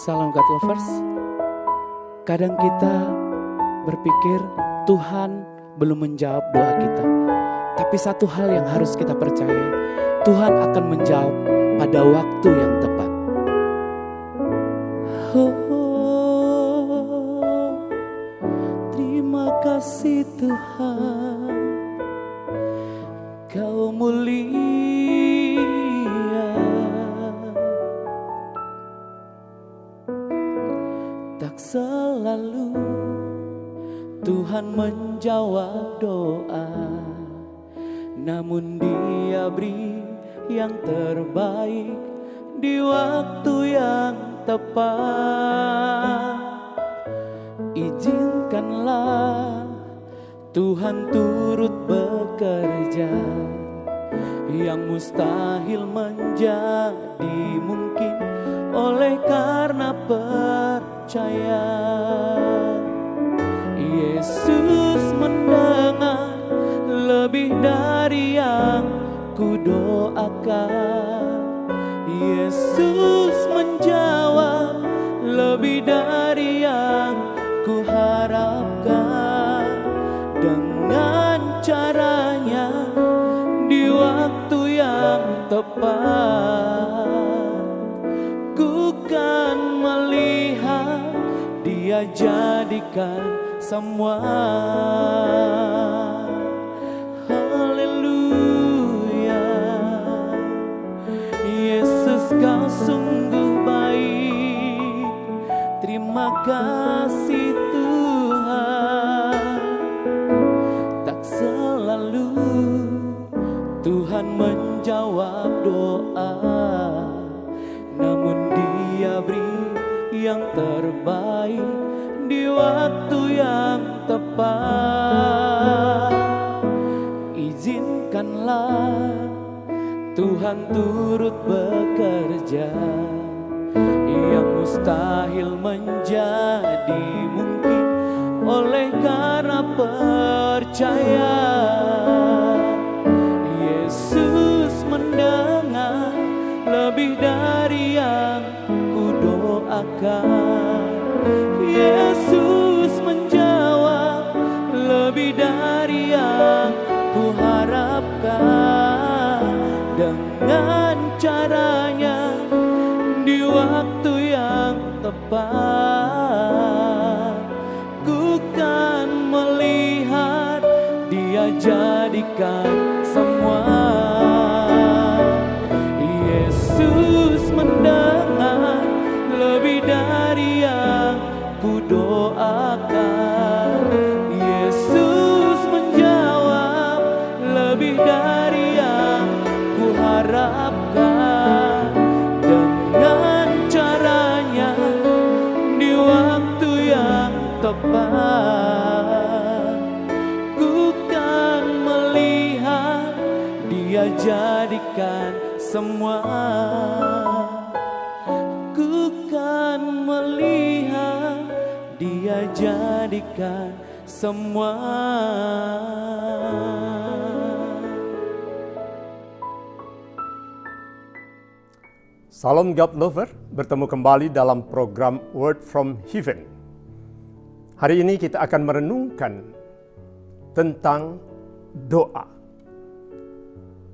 Salam God Lovers. Kadang kita berpikir Tuhan belum menjawab doa kita. Tapi satu hal yang harus kita percaya, Tuhan akan menjawab pada waktu yang tepat. Terima kasih Tuhan, Kau mulia. Tak selalu Tuhan menjawab doa, namun Dia beri yang terbaik di waktu yang tepat. Izinkanlah Tuhan turut bekerja, yang mustahil menjadi mungkin oleh karena percaya. Yesus mendengar lebih dari yang ku doakan. Yesus menjawab lebih dari yang ku harapkan. Dengan caranya di waktu yang tepat, ku kan melihat Dia jadikan semua. Haleluya. Yesus, Kau sungguh baik. Terima kasih Tuhan. Tak selalu Tuhan menjawab doa, namun Dia beri yang terbaik di waktu yang tepat. Izinkanlah Tuhan turut bekerja, yang mustahil menjadi mungkin oleh karena percaya. Yesus mendengar lebih dari yang ku doakan. Yesus menjawab lebih dari yang ku harapkan. Dengan caranya di waktu yang tepat, ku kan melihat Dia jadikan semua. Yesus mendengar lebih dari yang ku doakan. Yesus menjawab lebih dari yang ku harapkan. Dengan caranya di waktu yang tepat, ku kan melihat Dia jadikan semua. Ku kan melihat Dia jadikan semua. Salam God Lover, bertemu kembali dalam program Word from Heaven. Hari ini kita akan merenungkan tentang doa.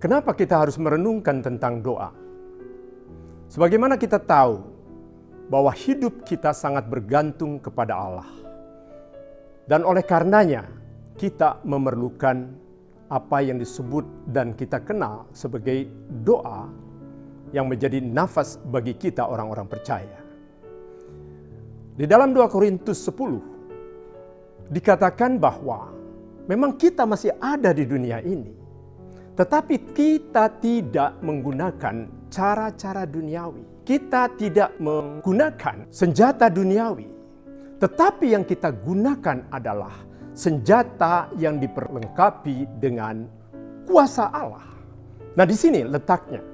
Kenapa kita harus merenungkan tentang doa? Sebagaimana kita tahu bahwa hidup kita sangat bergantung kepada Allah. Dan oleh karenanya kita memerlukan apa yang disebut dan kita kenal sebagai doa, yang menjadi nafas bagi kita orang-orang percaya. Di dalam 2 Korintus 10 dikatakan bahwa memang kita masih ada di dunia ini, tetapi kita tidak menggunakan cara-cara duniawi. Kita tidak menggunakan senjata duniawi, tetapi yang kita gunakan adalah senjata yang diperlengkapi dengan kuasa Allah. Nah, di sini letaknya.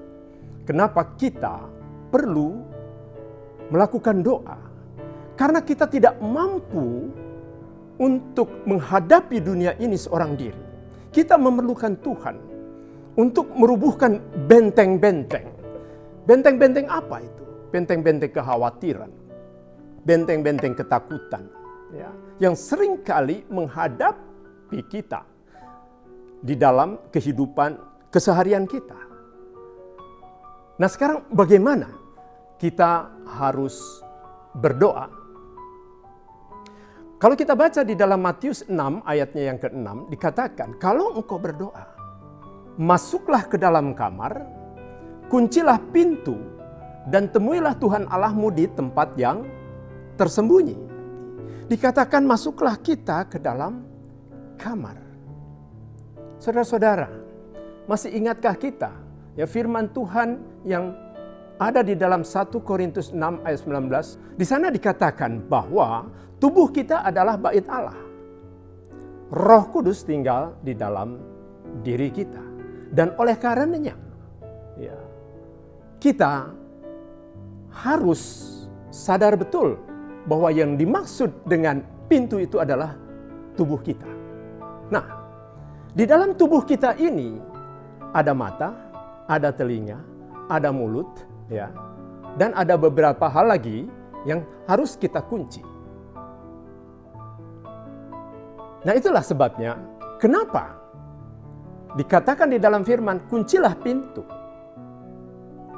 Kenapa kita perlu melakukan doa? Karena kita tidak mampu untuk menghadapi dunia ini seorang diri. Kita memerlukan Tuhan untuk merubuhkan benteng-benteng. Benteng-benteng apa itu? Benteng-benteng kekhawatiran, benteng-benteng ketakutan, ya, yang seringkali menghadapi kita di dalam kehidupan keseharian kita. Nah, sekarang bagaimana kita harus berdoa? Kalau kita baca di dalam Matius 6 ayatnya yang ke-6 dikatakan, kalau engkau berdoa, masuklah ke dalam kamar, kuncilah pintu, dan temuilah Tuhan Allahmu di tempat yang tersembunyi. Dikatakan masuklah kita ke dalam kamar. Saudara-saudara, masih ingatkah kita ya firman Tuhan yang ada di dalam 1 Korintus 6 ayat 19? Di sana dikatakan bahwa tubuh kita adalah bait Allah. Roh Kudus tinggal di dalam diri kita. Dan oleh karenanya, ya, kita harus sadar betul bahwa yang dimaksud dengan pintu itu adalah tubuh kita. Nah, di dalam tubuh kita ini ada mata, ada telinga, ada mulut, ya, dan ada beberapa hal lagi yang harus kita kunci. Nah, itulah sebabnya kenapa dikatakan di dalam firman, kuncilah pintu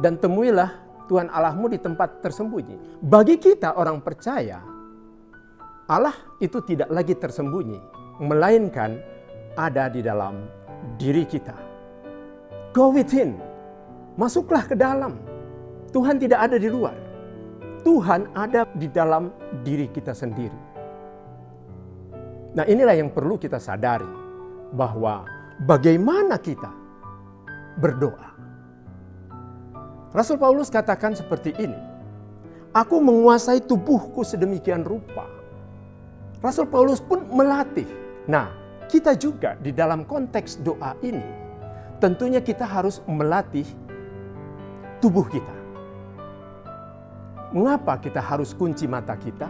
dan temuilah Tuhan Allahmu di tempat tersembunyi. Bagi kita orang percaya, Allah itu tidak lagi tersembunyi, melainkan ada di dalam diri kita. Go within, masuklah ke dalam. Tuhan tidak ada di luar. Tuhan ada di dalam diri kita sendiri. Nah, inilah yang perlu kita sadari, bahwa bagaimana kita berdoa. Rasul Paulus katakan seperti ini, aku menguasai tubuhku sedemikian rupa. Rasul Paulus pun melatih. Nah, kita juga di dalam konteks doa ini, tentunya kita harus melatih tubuh kita. Mengapa kita harus kunci mata kita?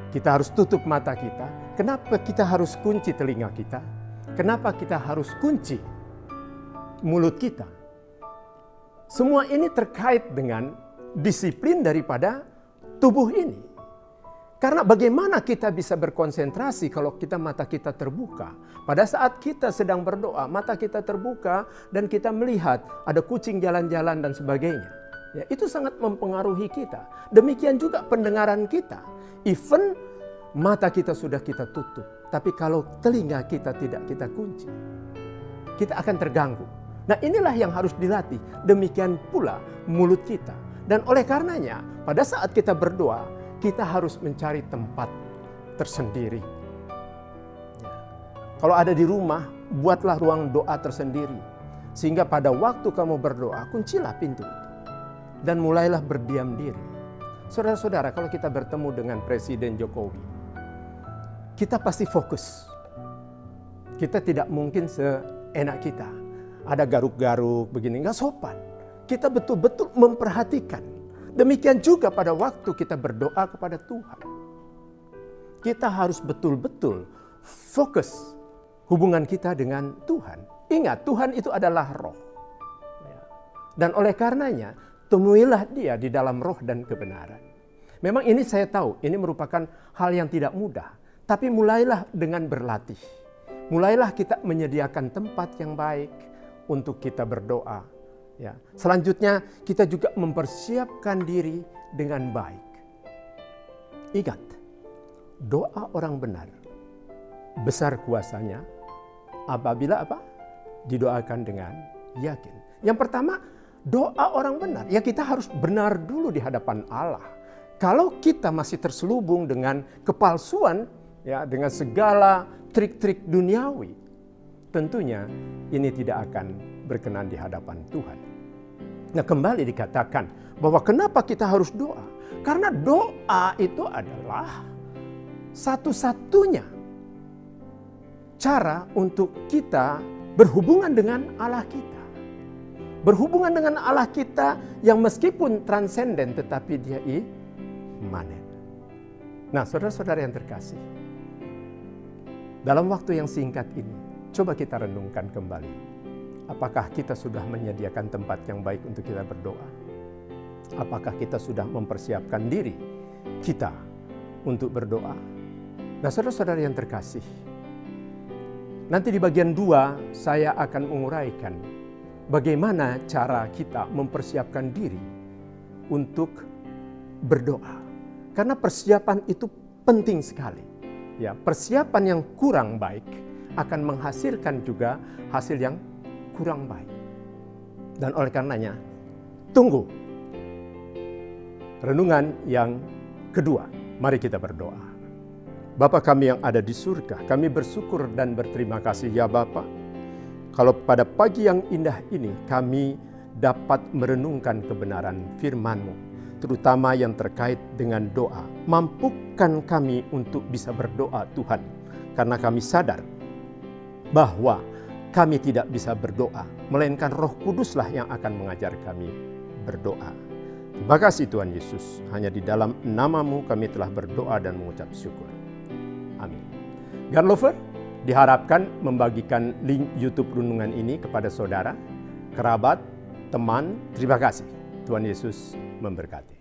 Kita harus tutup mata kita. Kenapa kita harus kunci telinga kita? Kenapa kita harus kunci mulut kita? Semua ini terkait dengan disiplin daripada tubuh ini. Karena bagaimana kita bisa berkonsentrasi kalau mata kita terbuka? Pada saat kita sedang berdoa, mata kita terbuka dan kita melihat ada kucing jalan-jalan dan sebagainya. Ya, itu sangat mempengaruhi kita. Demikian juga pendengaran kita. Even mata kita sudah kita tutup, tapi kalau telinga kita tidak kita kunci, kita akan terganggu. Nah, inilah yang harus dilatih. Demikian pula mulut kita. Dan oleh karenanya, pada saat kita berdoa, kita harus mencari tempat tersendiri. Ya. Kalau ada di rumah, buatlah ruang doa tersendiri. Sehingga pada waktu kamu berdoa, kuncilah pintu itu. Dan mulailah berdiam diri. Saudara-saudara, kalau kita bertemu dengan Presiden Jokowi, kita pasti fokus. Kita tidak mungkin seenak kita. Ada garuk-garuk begini, nggak sopan. Kita betul-betul memperhatikan. Demikian juga pada waktu kita berdoa kepada Tuhan. Kita harus betul-betul fokus hubungan kita dengan Tuhan. Ingat, Tuhan itu adalah roh. Dan oleh karenanya, temuilah dia di dalam roh dan kebenaran. Memang ini saya tahu, ini merupakan hal yang tidak mudah. Tapi mulailah dengan berlatih. Mulailah kita menyediakan tempat yang baik untuk kita berdoa. Ya. Selanjutnya kita juga mempersiapkan diri dengan baik. Ingat, doa orang benar besar kuasanya apabila didoakan dengan yakin. Yang pertama, doa orang benar. Ya, kita harus benar dulu di hadapan Allah. Kalau kita masih terselubung dengan kepalsuan, ya, dengan segala trik-trik duniawi, tentunya ini tidak akan berkenan di hadapan Tuhan. Nah, kembali dikatakan bahwa kenapa kita harus doa? Karena doa itu adalah satu-satunya cara untuk kita berhubungan dengan Allah kita. Berhubungan dengan Allah kita yang meskipun transenden tetapi dia imanen. Nah, saudara-saudara yang terkasih, dalam waktu yang singkat ini, coba kita renungkan kembali. Apakah kita sudah menyediakan tempat yang baik untuk kita berdoa? Apakah kita sudah mempersiapkan diri kita untuk berdoa? Nah, saudara-saudara yang terkasih, nanti di bagian 2 saya akan menguraikan bagaimana cara kita mempersiapkan diri untuk berdoa. Karena persiapan itu penting sekali. Ya, persiapan yang kurang baik akan menghasilkan juga hasil yang kurang baik. Dan oleh karenanya, tunggu renungan yang kedua. Mari kita berdoa. Bapa kami yang ada di surga, kami bersyukur dan berterima kasih ya Bapa. Kalau pada pagi yang indah ini kami dapat merenungkan kebenaran firman-Mu, terutama yang terkait dengan doa. Mampukan kami untuk bisa berdoa Tuhan, karena kami sadar bahwa kami tidak bisa berdoa, melainkan Roh Kuduslah yang akan mengajar kami berdoa. Terima kasih Tuhan Yesus, hanya di dalam nama-Mu kami telah berdoa dan mengucap syukur. Amin. God Lover diharapkan membagikan link YouTube renungan ini kepada saudara, kerabat, teman. Terima kasih. Tuhan Yesus memberkati.